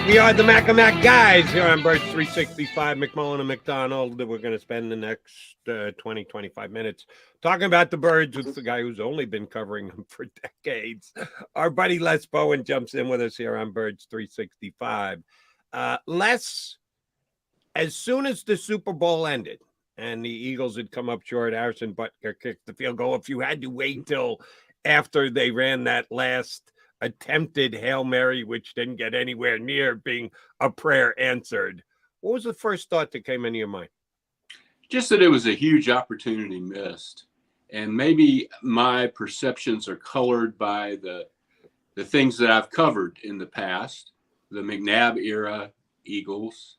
We are the Mac guys here on Birds 365, McMullen and McDonald. We're going to spend the next 20, 25 minutes talking about the Birds with the guy who's only been covering them for decades. Our buddy Les Bowen jumps in with us here on Birds 365. Les, as soon as the Super Bowl ended and the Eagles had come up short, Harrison Butker kicked the field goal. If you had to wait till after they ran that last attempted Hail Mary, which didn't get anywhere near being a prayer answered, what was the first thought that came into your mind? Just that it was a huge opportunity missed. And maybe my perceptions are colored by the things that I've covered in the past, the McNabb era Eagles,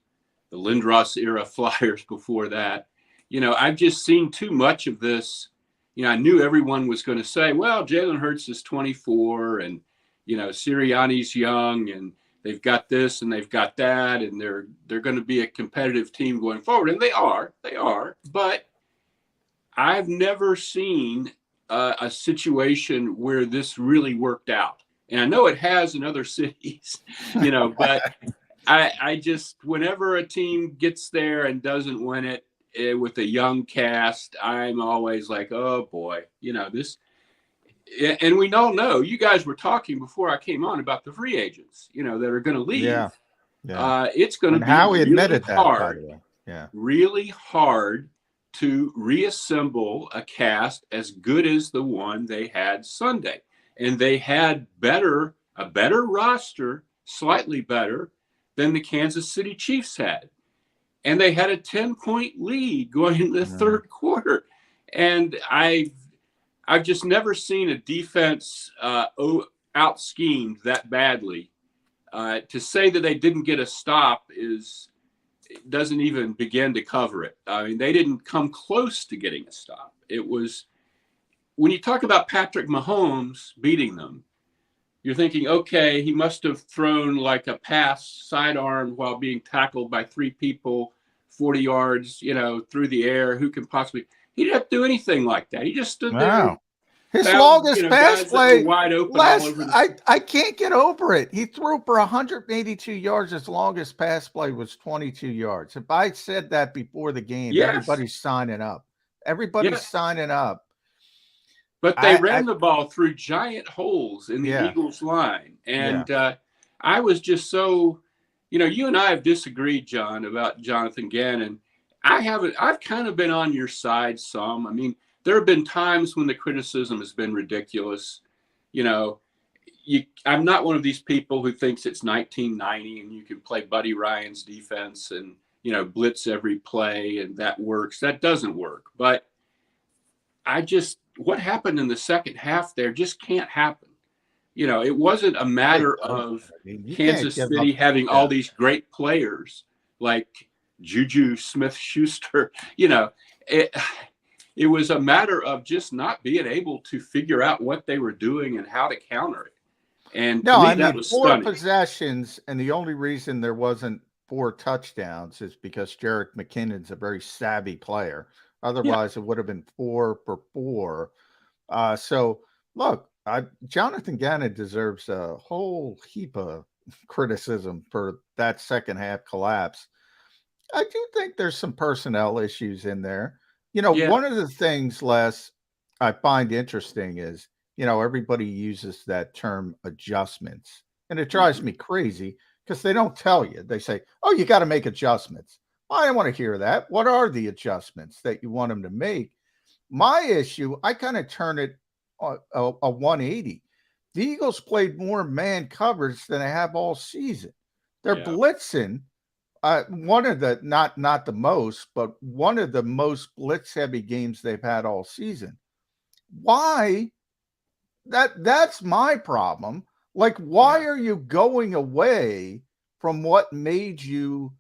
the Lindros era Flyers before that. You know, I've just seen too much of this. You know, I knew everyone was going to say, well, Jalen Hurts is 24 and, you know, Sirianni's young and they've got this and they've got that and they're going to be a competitive team going forward. And they are. But I've never seen a situation where this really worked out. And I know it has in other cities, you know, but I just, whenever a team gets there and doesn't win it with a young cast, I'm always like, oh boy, you know, this. And we all know, you guys were talking before I came on about the free agents, you know, that are going to leave. Yeah. It's going to be Howie really admitted hard, that, by the way. Yeah. Really hard to reassemble a cast as good as the one they had Sunday. And they had a better roster, slightly better than the Kansas City Chiefs had. And they had a 10-point lead going into the third quarter. And I've just never seen a defense out-schemed that badly. To say that they didn't get a stop doesn't even begin to cover it. I mean, they didn't come close to getting a stop. It was, when you talk about Patrick Mahomes beating them, you're thinking, okay, he must have thrown like a pass sidearm while being tackled by three people, 40 yards, you know, through the air. Who can possibly? He didn't have to do anything like that. He just stood there. His longest pass play, wide open all over I can't get over it. He threw for 182 yards. His longest pass play was 22 yards. If I said that before the game, everybody's signing up. Signing up. But they ran the ball through giant holes in the Eagles line. And I was just so, you know, you and I have disagreed, John, about Jonathan Gannon. I've kind of been on your side some. I mean, there have been times when the criticism has been ridiculous. You know, I'm not one of these people who thinks it's 1990 and you can play Buddy Ryan's defense and, you know, blitz every play and that works. That doesn't work. But what happened in the second half there just can't happen. You know, it wasn't a matter of Kansas City having all these great players like Juju Smith-Schuster. You know, it was a matter of just not being able to figure out what they were doing and how to counter it. And that was 4 stunning. possessions, and the only reason there wasn't 4 touchdowns is because Jerick McKinnon's a very savvy player. Otherwise, it would have been 4 for 4. So, look, Jonathan Gannon deserves a whole heap of criticism for that second half collapse. I do think there's some personnel issues in there. You know, one of the things, Les, I find interesting is, you know, everybody uses that term adjustments. And it drives me crazy because they don't tell you. They say, oh, you got to make adjustments. Well, I don't want to hear that. What are the adjustments that you want them to make? My issue, I kind of turn it a 180. The Eagles played more man coverage than they have all season. They're blitzing. One of the, not the most, but one of the most blitz heavy games they've had all season. Why? That's my problem. Like, why are you going away from what made you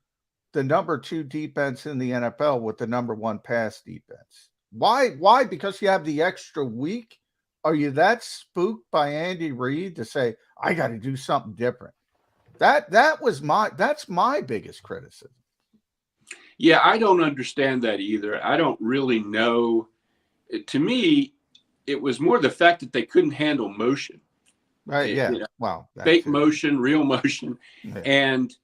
the number 2 defense in the NFL with the number 1 pass defense? Why? Because you have the extra week? Are you that spooked by Andy Reid to say, I got to do something different? That's my biggest criticism. Yeah, I don't understand that either. I don't really know. To me, it was more the fact that they couldn't handle motion. Right. Yeah. You know, Well, fake motion, real motion. Yeah. And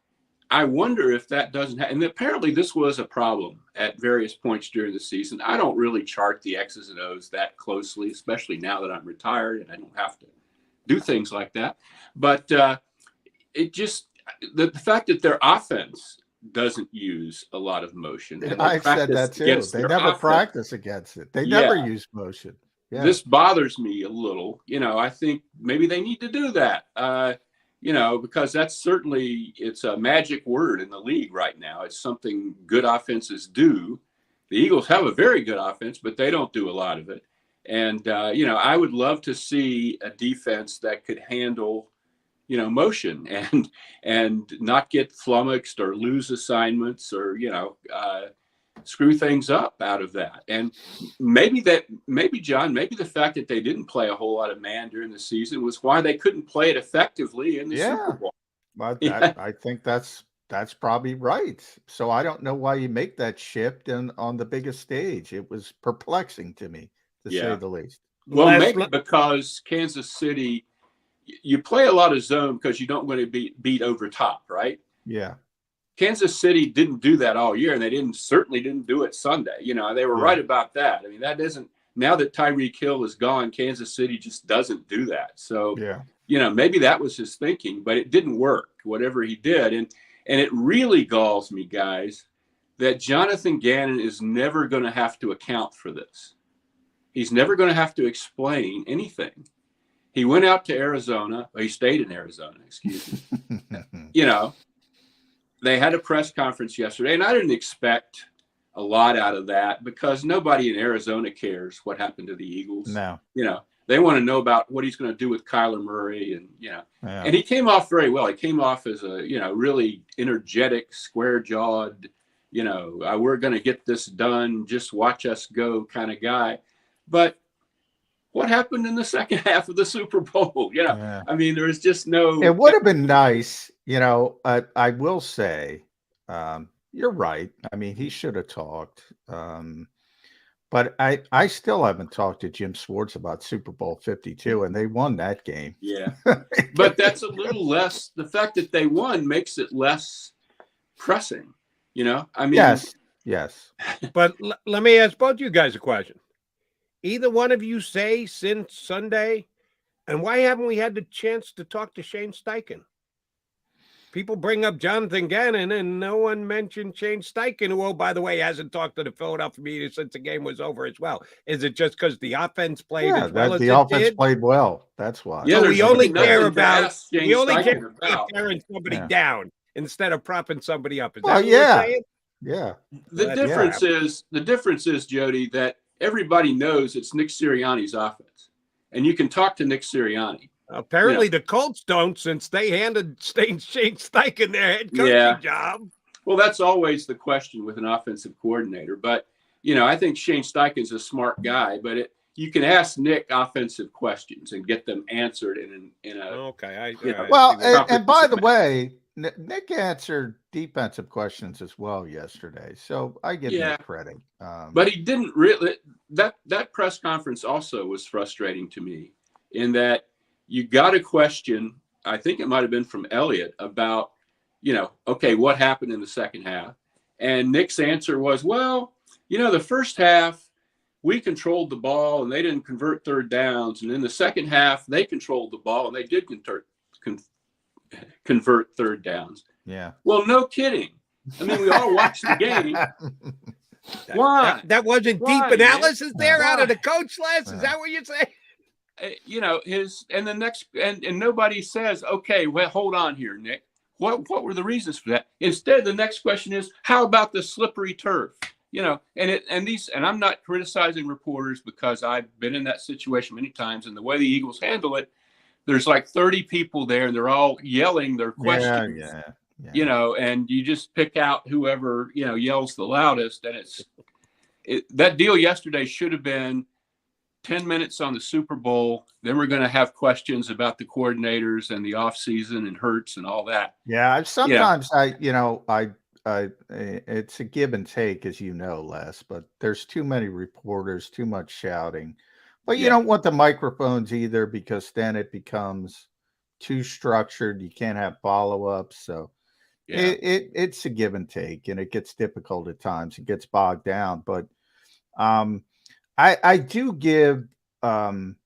I wonder if that doesn't happen. And apparently this was a problem at various points during the season. I don't really chart the X's and O's that closely, especially now that I'm retired and I don't have to do things like that. But it just, the fact that their offense doesn't use a lot of motion. And I've said that too. They never practice against it. They never use motion. Yeah. This bothers me a little. You know, I think maybe they need to do that. You know, because that's certainly, it's a magic word in the league right now. It's something good offenses do. The Eagles have a very good offense, but they don't do a lot of it. And, you know, I would love to see a defense that could handle, you know, motion and not get flummoxed or lose assignments or, you know, screw things up out of that. And maybe John, maybe the fact that they didn't play a whole lot of man during the season was why they couldn't play it effectively in the Super Bowl. Well, I think that's probably right. So I don't know why you make that shift on the biggest stage. It was perplexing to me, to say the least. Well, maybe because Kansas City, you play a lot of zone because you don't want to beat over top, right? Yeah. Kansas City didn't do that all year, and they certainly didn't do it Sunday. You know, they were right about that. I mean, that isn't, now that Tyreek Hill is gone, Kansas City just doesn't do that. So, you know, maybe that was his thinking, but it didn't work, whatever he did. And it really galls me, guys, that Jonathan Gannon is never going to have to account for this. He's never going to have to explain anything. He went out to Arizona. He stayed in Arizona, excuse me. You know, they had a press conference yesterday, and I didn't expect a lot out of that because nobody in Arizona cares what happened to the Eagles. No. You know, they want to know about what he's going to do with Kyler Murray and, you know, and he came off very well. He came off as a, you know, really energetic, square-jawed, you know, we're going to get this done, just watch us go kind of guy. But what happened in the second half of the Super Bowl? You know, I mean, there was just no. It would have been nice, you know. I will say, you're right. I mean, he should have talked. But I still haven't talked to Jim Schwartz about Super Bowl 52, and they won that game. Yeah, but that's a little less. The fact that they won makes it less pressing. You know, I mean, yes. But let me ask both you guys a question. Either one of you say since Sunday, and why haven't we had the chance to talk to Shane Steichen? People bring up Jonathan Gannon, and no one mentioned Shane Steichen, who, oh, by the way, hasn't talked to the Philadelphia media since the game was over as well. Is it just because the offense played as well as the offense played well? That's why. Yeah, so we only care about tearing somebody down instead of propping somebody up. Is that what you're saying? Yeah. The difference is, Jody, that everybody knows it's Nick Sirianni's offense, and you can talk to Nick Sirianni. Apparently, the Colts don't, since they handed Shane Steichen their head coaching job. Well, that's always the question with an offensive coordinator. But you know, I think Shane Steichen's a smart guy, but you can ask Nick offensive questions and get them answered in a. Okay. And by the way, Nick answered defensive questions as well yesterday, so I give him credit. But he didn't really. That press conference also was frustrating to me, in that you got a question. I think it might have been from Elliott about, you know, okay, what happened in the second half, and Nick's answer was, well, you know, the first half we controlled the ball and they didn't convert third downs, and in the second half they controlled the ball and they did convert third downs. Yeah. Well, no kidding. I mean, we all watched the game. Why? That wasn't deep analysis there out of the coach list. Is that what you're saying? You know, and nobody says, okay, well, hold on here, Nick. What were the reasons for that? Instead, the next question is, how about the slippery turf? You know, and I'm not criticizing reporters because I've been in that situation many times, and the way the Eagles handle it, there's like 30 people there and they're all yelling their questions, you know, and you just pick out whoever, you know, yells the loudest. And that deal yesterday should have been 10 minutes on the Super Bowl. Then we're going to have questions about the coordinators and the offseason and Hurts and all that. Yeah. Sometimes it's a give and take, as you know, Les, but there's too many reporters, too much shouting. But you don't want the microphones either, because then it becomes too structured. You can't have follow-ups. So Yeah. it's a give and take, and it gets difficult at times. It gets bogged down. But I do give Howie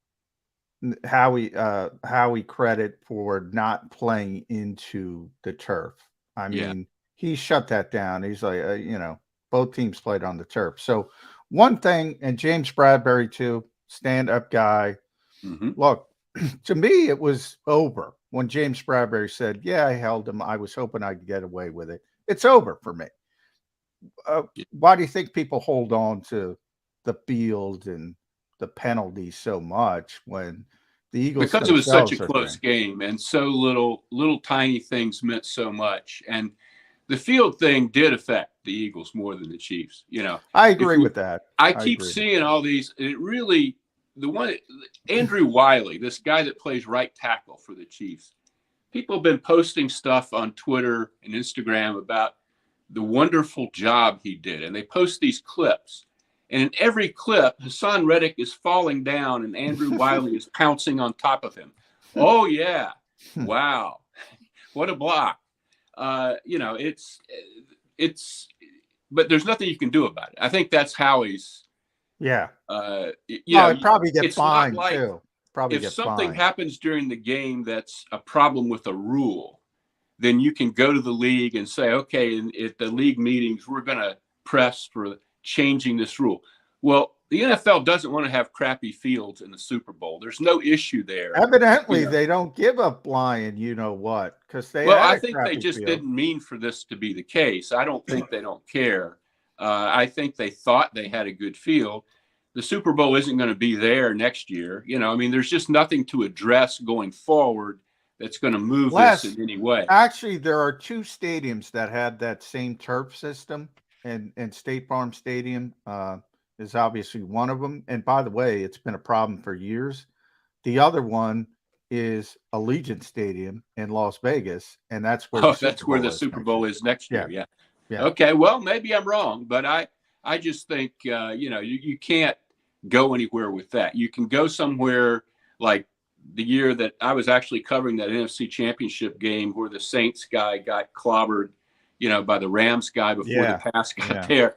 credit for not playing into the turf. I mean, he shut that down. He's like, both teams played on the turf. So one thing, and James Bradbury too, stand-up guy. Mm-hmm. Look, to me, it was over when James Bradbury said, "Yeah, I held him. I was hoping I could get away with it." It's over for me. Why do you think people hold on to the field and the penalties so much when the Eagles, because it was such a close game and so little tiny things meant so much, and the field thing did affect the Eagles more than the Chiefs. I agree with that. I keep seeing all these. It really, the one Andrew Wiley, this guy that plays right tackle for the Chiefs. People have been posting stuff on Twitter and Instagram about the wonderful job he did, and they post these clips. And in every clip, Hassan Reddick is falling down and Andrew Wiley is pouncing on top of him. Oh, yeah. Wow. What a block. But there's nothing you can do about it. I think that's Howie's. Yeah. It probably gets fined too. Probably if something happens during the game that's a problem with a rule, then you can go to the league and say, okay, at the league meetings, we're going to press for changing this rule. Well, the NFL doesn't want to have crappy fields in the Super Bowl. There's no issue there. Evidently, they don't give up flying, because they. Well, I think they just didn't mean for this to be the case. I don't think they don't care. I think they thought they had a good field. The Super Bowl isn't going to be there next year. There's just nothing to address going forward that's going to move this in any way. Actually, there are two stadiums that had that same turf system, and State Farm Stadium is obviously one of them. And by the way, it's been a problem for years. The other one is Allegiant Stadium in Las Vegas, and that's where the Super Bowl is next year. Yeah. Okay, well, maybe I'm wrong, but I just think you can't go anywhere with that. You can go somewhere like the year that I was actually covering that NFC Championship game where the Saints guy got clobbered, by the Rams guy before the pass got there.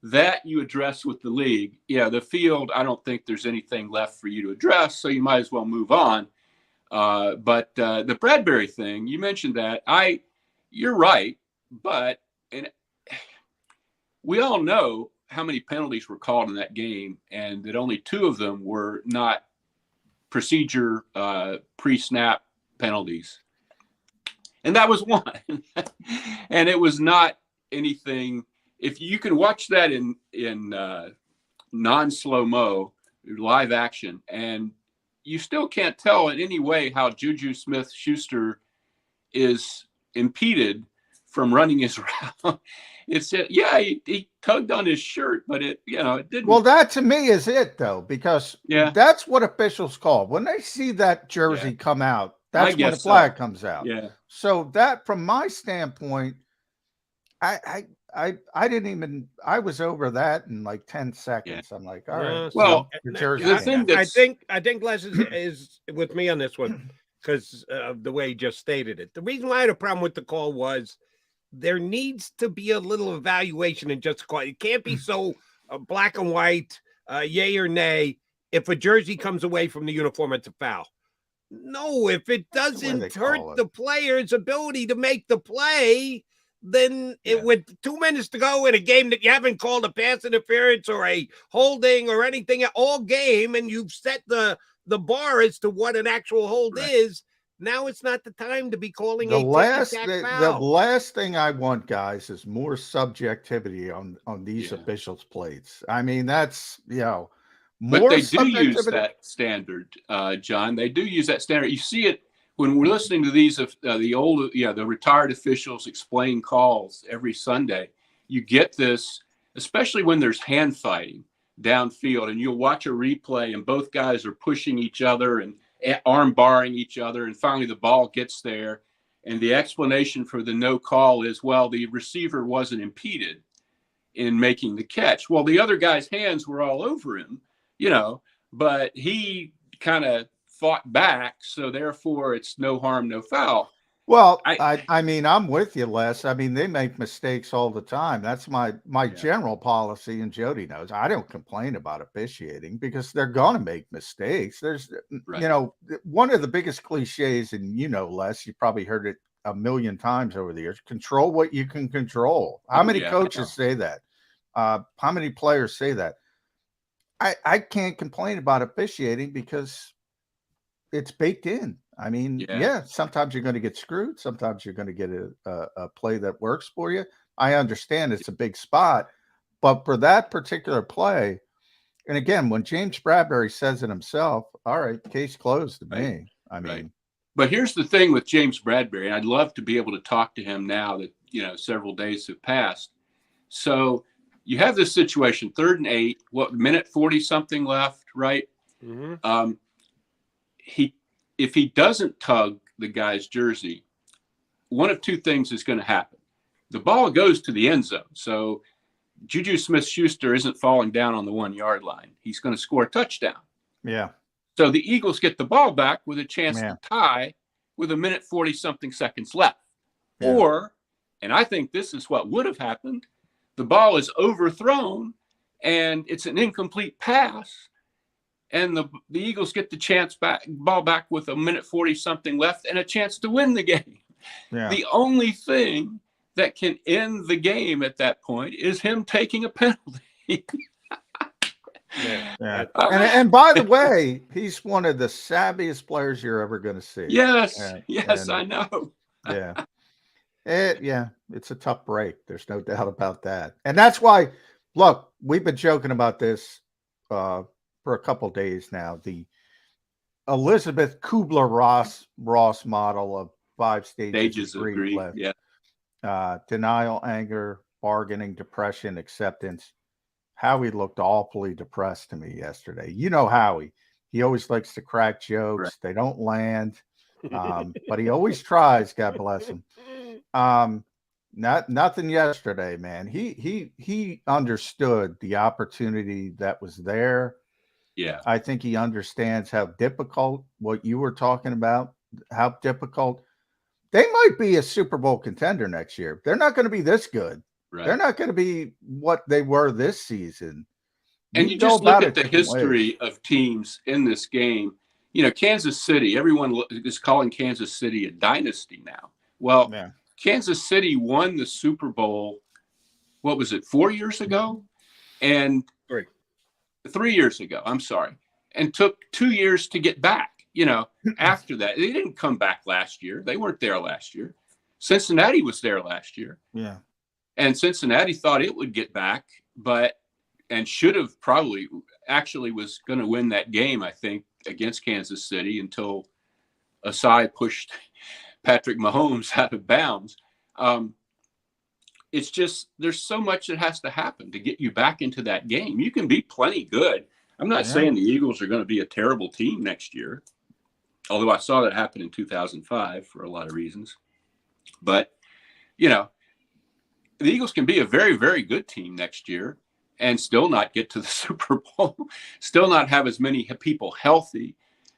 That you address with the league. The field, I don't think there's anything left for you to address, so you might as well move on. But the Bradbury thing, you mentioned that. You're right, but we all know how many penalties were called in that game, and that only 2 of them were not procedure pre-snap penalties. And that was one. And it was not anything. If you can watch that in non-slow-mo, live action, and you still can't tell in any way how Juju Smith-Schuster is impeded from running his route. He tugged on his shirt, but it didn't. Well, that to me is it, though, because that's what officials call when they see that jersey come out. That's when the flag comes out. Yeah. So that, from my standpoint, I didn't even. I was over that in like 10 seconds. Yeah. I'm like, all right. Well, the jersey. I think Les is with me on this one because of the way he just stated it. The reason why I had a problem with the call was there needs to be a little evaluation and just call. It can't be so black and white, yay or nay. If a jersey comes away from the uniform, it's a foul. No, if it doesn't hurt the player's ability to make the play, then with 2 minutes to go in a game that you haven't called a pass interference or a holding or anything all game, and you've set the bar as to what an actual hold is, now it's not the time to be calling the last thing I want, guys, is more subjectivity on these officials' plates. I mean, that's but they do use that standard, John. They do use that standard. You see it when we're listening to these the retired officials explain calls every Sunday. You get this, especially when there's hand fighting downfield, and you'll watch a replay, and both guys are pushing each other and arm barring each other, and finally the ball gets there, and the explanation for the no call is, well, the receiver wasn't impeded in making the catch. Well, the other guy's hands were all over him, but he kind of fought back, so therefore it's no harm, no foul. Well, I mean, I'm with you, Les. I mean, they make mistakes all the time. That's my general policy, and Jody knows. I don't complain about officiating because they're going to make mistakes. There's, Right. you know, one of the biggest cliches, and you know, Les, you probably heard it a million times over the years: control what you can control. How many coaches say that? How many players say that? I can't complain about officiating because it's baked in. I mean, sometimes you're going to get screwed. Sometimes you're going to get a play that works for you. I understand it's a big spot, but for that particular play, and again, when James Bradbury says it himself, all right, case closed to me. I mean, but here's the thing with James Bradbury, and I'd love to be able to talk to him now that, you know, several days have passed. So you have this situation, 3rd and 8, what, minute 40 something left, right? Mm-hmm. If he doesn't tug the guy's jersey, one of two things is going to happen. The ball goes to the end zone. So Juju Smith-Schuster isn't falling down on the 1 yard line. He's going to score a touchdown. Yeah. So the Eagles get the ball back with a chance to tie with a minute 40 something seconds left. Yeah. Or, and I think this is what would have happened, the ball is overthrown and it's an incomplete pass. And the Eagles get the ball back with a minute 40 something left and a chance to win the game. Yeah. The only thing that can end the game at that point is him taking a penalty. Yeah. And by the way, he's one of the savviest players you're ever going to see. Yes, I know. It's a tough break. There's no doubt about that. And that's why, look, we've been joking about this for a couple of days now. The Elizabeth Kubler-Ross model of 5 stages of grief. Denial, anger, bargaining, depression, acceptance. Howie looked awfully depressed to me yesterday. You know Howie. He always likes to crack jokes. Right. They don't land. But he always tries, God bless him. Nothing yesterday, man. He understood the opportunity that was there. Yeah. I think he understands how difficult what you were talking about, how difficult they might be a Super Bowl contender next year. They're not going to be this good. Right. They're not going to be what they were this season. And you just look at the history of teams in this game. You know, Kansas City, everyone is calling Kansas City a dynasty now. Well, Kansas City won the Super Bowl, what was it, 4 years ago? And 3 years ago, I'm sorry, and took 2 years to get back. You know, after that, they didn't come back last year. They weren't there last year. Cincinnati was there last year. Yeah. And Cincinnati thought it would get back, and should have probably actually was going to win that game, I think, against Kansas City until Asai pushed Patrick Mahomes out of bounds. It's just, there's so much that has to happen to get you back into that game. You can be plenty good. I'm not saying the Eagles are going to be a terrible team next year, although I saw that happen in 2005 for a lot of reasons. But, you know, the Eagles can be a very, very good team next year and still not get to the Super Bowl, still not have as many people healthy,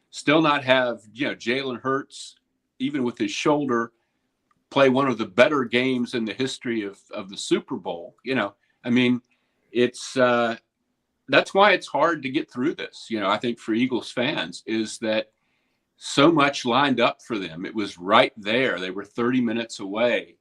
still not have, you know, Jalen Hurts, even with his shoulder, play one of the better games in the history of the Super Bowl. You know, I mean, it's that's why it's hard to get through this. You know, I think for Eagles fans is that so much lined up for them. It was right there. They were 30 minutes away,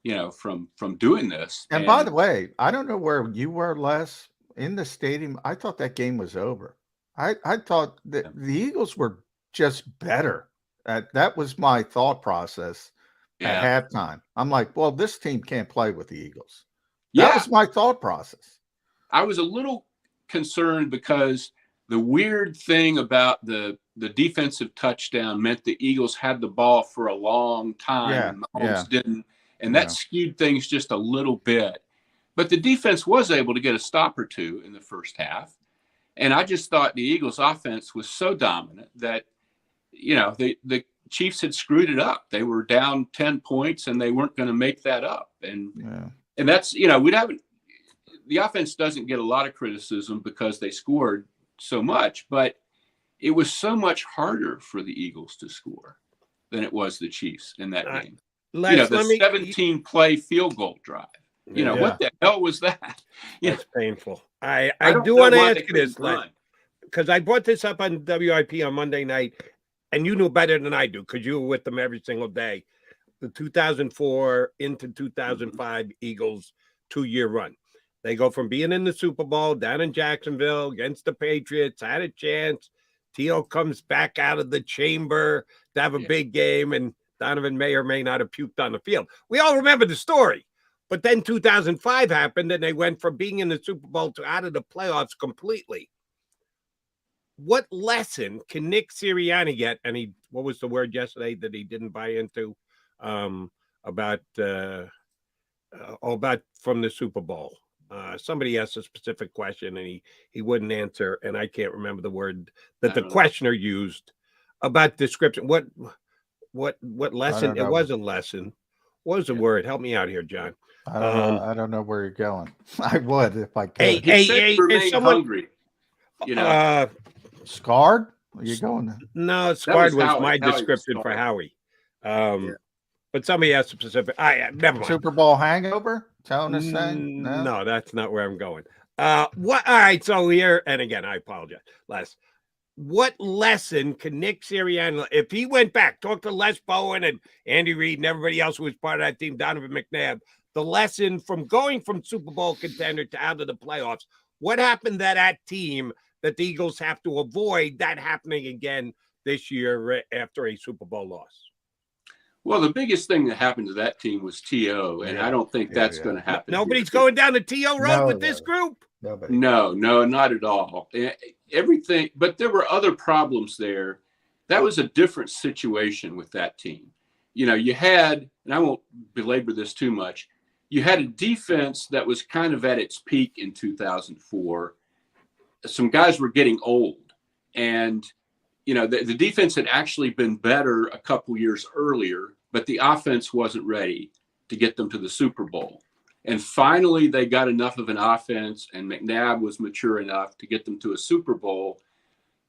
you know, from doing this. And by the way, I don't know where you were, Les, in the stadium. I thought that game was over. I thought that the Eagles were just better. That was my thought process at halftime. I'm like, well, this team can't play with the Eagles. That was my thought process. I was a little concerned because the weird thing about the defensive touchdown meant the Eagles had the ball for a long time. Mahomes didn't. And that skewed things just a little bit. But the defense was able to get a stop or two in the first half. And I just thought the Eagles offense was so dominant that, you know, the Chiefs had screwed it up. They were down 10 points and they weren't going to make that up. And that's, you know, the offense doesn't get a lot of criticism because they scored so much, but it was so much harder for the Eagles to score than it was the Chiefs in that game. The 17 play field goal drive. What the hell was that? That's painful. I don't do know want to why ask they you this, couldn't run. because I brought this up on WIP on Monday night, and you knew better than I do because you were with them every single day. The 2004 into 2005 Eagles 2-year run. They go from being in the Super Bowl down in Jacksonville against the Patriots, had a chance. T.O. comes back out of the chamber to have a big game, and Donovan may or may not have puked on the field. We all remember the story. But then 2005 happened, and they went from being in the Super Bowl to out of the playoffs completely. What lesson can Nick Sirianni get? And what was the word yesterday that he didn't buy into about from the Super Bowl? Somebody asked a specific question, and he wouldn't answer, and I can't remember the word that the questioner used about description. What lesson? It was a lesson. What was the word? Help me out here, John. I don't know where you're going. I would if I could. Remain hungry. Scarred? Are you going? No, scarred was my description for Howie. But somebody asked a specific. Never mind. Super Bowl hangover? Telling us saying? No, that's not where I'm going. What? All right. So here, and again, I apologize, Les. What lesson can Nick Sirianni, if he went back, talk to Les Bowen and Andy Reid and everybody else who was part of that team, Donovan McNabb, the lesson from going from Super Bowl contender to out of the playoffs? What happened to that team that the Eagles have to avoid that happening again this year after a Super Bowl loss? Well, the biggest thing that happened to that team was T.O., and I don't think that's going to happen. Nobody's going down the T.O. road with this group? Nobody. No, not at all. Everything, but there were other problems there. That was a different situation with that team. You had, and I won't belabor this too much, you had a defense that was kind of at its peak in 2004. Some guys were getting old, and the defense had actually been better a couple years earlier, but the offense wasn't ready to get them to the Super Bowl. And finally, they got enough of an offense, and McNabb was mature enough to get them to a Super Bowl.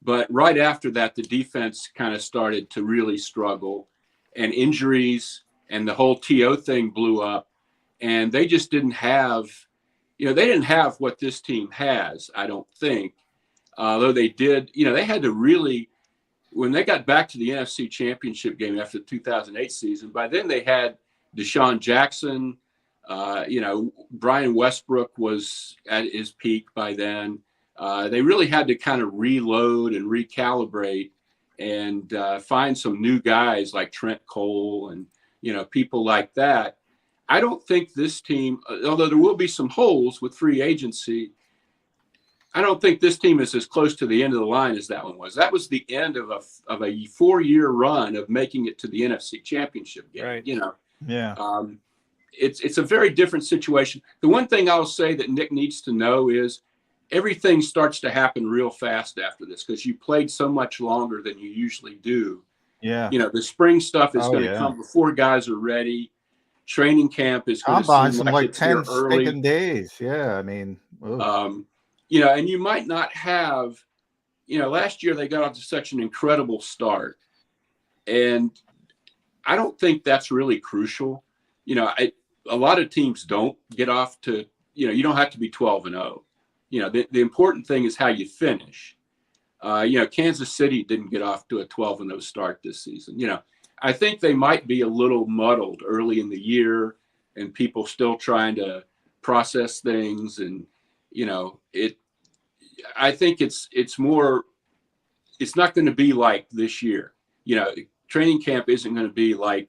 But right after that, the defense kind of started to really struggle, and injuries and the whole T.O. thing blew up. And they just didn't have, they didn't have what this team has, I don't think. Although they did, they had to really, when they got back to the NFC Championship game after the 2008 season, by then they had Deshaun Jackson. Brian Westbrook was at his peak by then. They really had to kind of reload and recalibrate and find some new guys like Trent Cole and, people like that. I don't think this team, although there will be some holes with free agency, I don't think this team is as close to the end of the line as that one was. That was the end of a 4-year run of making it to the NFC Championship game. Right. Yeah. It's a very different situation. The one thing I'll say that Nick needs to know is everything starts to happen real fast after this because you played so much longer than you usually do. Yeah. The spring stuff is going to come before guys are ready. Training camp is going to seem like it's 10 early. stinking days. Yeah, I mean, and you might not have, last year they got off to such an incredible start, and I don't think that's really crucial. A lot of teams don't get off to, you don't have to be 12-0. The important thing is how you finish. Kansas City didn't get off to a 12-0 start this season. I think they might be a little muddled early in the year and people still trying to process things. And, I think it's not going to be like this year. Training camp isn't going to be like,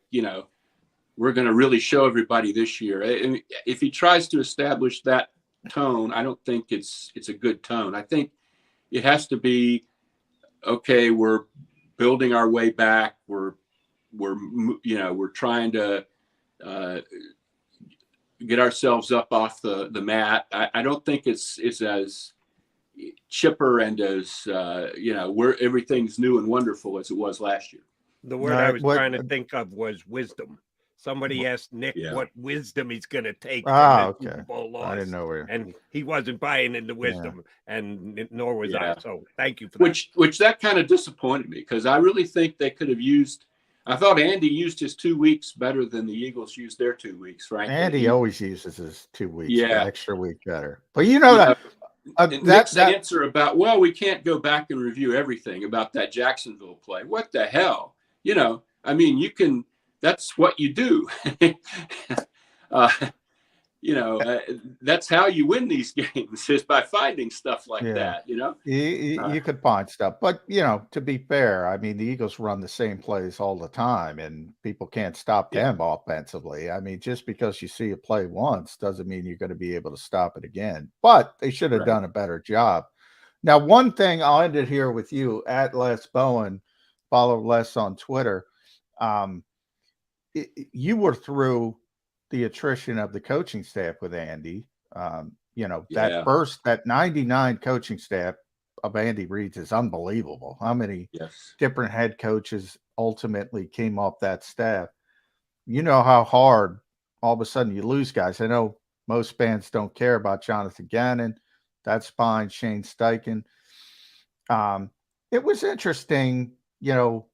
we're going to really show everybody this year. If he tries to establish that tone, I don't think it's a good tone. I think it has to be, okay, we're building our way back. We're trying to get ourselves up off the mat. I don't think it's as chipper and as where everything's new and wonderful as it was last year. The word I was trying to think of was wisdom. Somebody asked Nick Yeah. what wisdom he's going to take Ah, from the Super okay. Bowl loss. I didn't know where. And he wasn't buying into wisdom, and nor was I. So thank you for that. Which that kind of disappointed me, because I really think they could have used. I thought Andy used his 2 weeks better than the Eagles used their 2 weeks. Frankly, Andy always uses his 2 weeks, the Yeah. extra week better. But you know that Nick's answer about, well, we can't go back and review everything about that Jacksonville play. What the hell? You know, I mean, you can. That's what you do. You know, that's how you win these games, is by finding stuff like that. You know, you could find stuff, but you know, to be fair, I mean, the Eagles run the same plays all the time, and people can't stop them offensively. I mean, just because you see a play once doesn't mean you're going to be able to stop it again. But they should have done a better job. Now, one thing, I'll end it here with you at Les Bowen. Follow Les on Twitter. You were through the attrition of the coaching staff with Andy. You know, that 99 coaching staff of Andy Reid's is unbelievable. How many different head coaches ultimately came off that staff? You know how hard all of a sudden you lose guys. I know most fans don't care about Jonathan Gannon. That's fine. Shane Steichen. It was interesting, you know.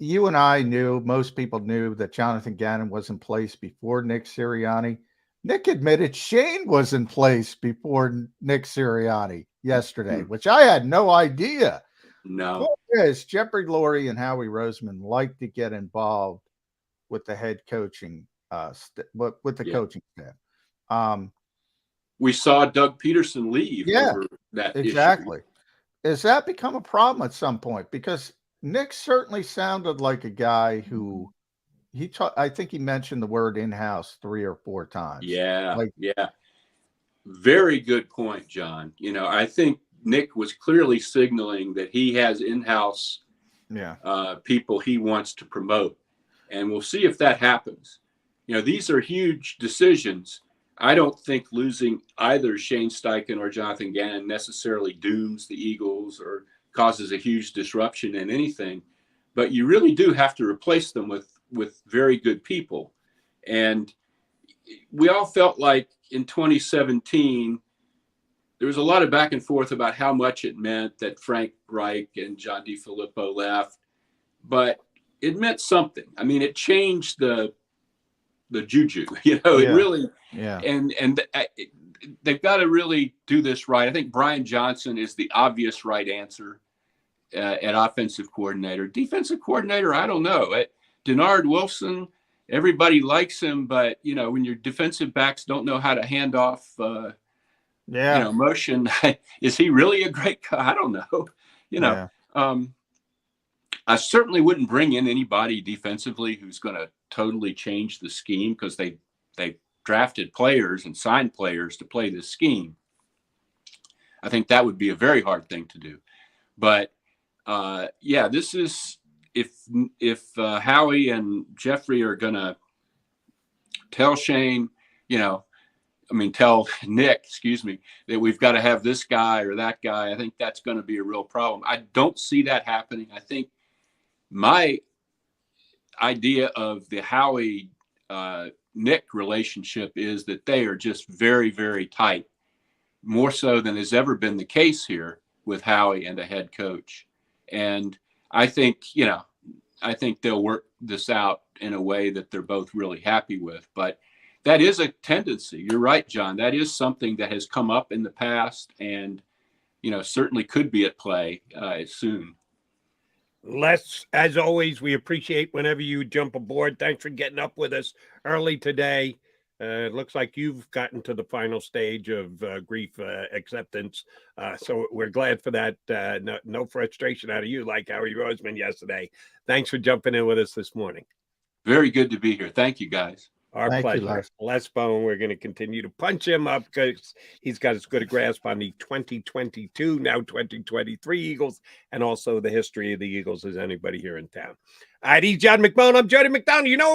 You and I knew, most people knew, that Jonathan Gannon was in place before Nick Sirianni. Nick admitted Shane was in place before Nick Sirianni yesterday, which I had no idea. No. Point is, Jeffrey Lurie and Howie Roseman like to get involved with the head coaching, with the coaching staff. We saw Doug Peterson leave over that exactly. issue. Has that become a problem at some point? Because Nick certainly sounded like a guy who I think he mentioned the word in-house 3 or 4 times. Yeah. Very good point, John. You know, I think Nick was clearly signaling that he has in-house people he wants to promote. And we'll see if that happens. You know, these are huge decisions. I don't think losing either Shane Steichen or Jonathan Gannon necessarily dooms the Eagles or causes a huge disruption in anything, but you really do have to replace them with very good people. And we all felt like in 2017, there was a lot of back and forth about how much it meant that Frank Reich and John DeFilippo left, but it meant something. I mean, it changed the juju, you know, it really, and they've got to really do this right. I think Brian Johnson is the obvious right answer at offensive coordinator. Defensive coordinator, I don't know. Denard Wilson, everybody likes him, but you know, when your defensive backs don't know how to hand off, you know, motion, is he really a great guy? I don't know. You know, I certainly wouldn't bring in anybody defensively who's going to totally change the scheme, because they drafted players and signed players to play this scheme. I think that would be a very hard thing to do. But this is, if Howie and Jeffrey are going to tell Shane, you know, tell Nick, that we've got to have this guy or that guy, I think that's going to be a real problem. I don't see that happening. I think my idea of the Howie Nick relationship is that they are just very, very tight, more so than has ever been the case here with Howie and a head coach. And I think, you know, they'll work this out in a way that they're both really happy with. But that is a tendency. You're right, John. That is something that has come up in the past and, you know, certainly could be at play soon. Les, as always, we appreciate whenever you jump aboard. Thanks for getting up with us early today. It looks like you've gotten to the final stage of grief acceptance. So we're glad for that. No frustration out of you like Howie Roseman yesterday. Thanks for jumping in with us this morning. Very good to be here. Thank you, guys. Our pleasure. Les Bowen, we're going to continue to punch him up because he's got as good a grasp on the 2022, now 2023 Eagles, and also the history of the Eagles as anybody here in town. All right, he's John McMullen. I'm Jody McDonald. You know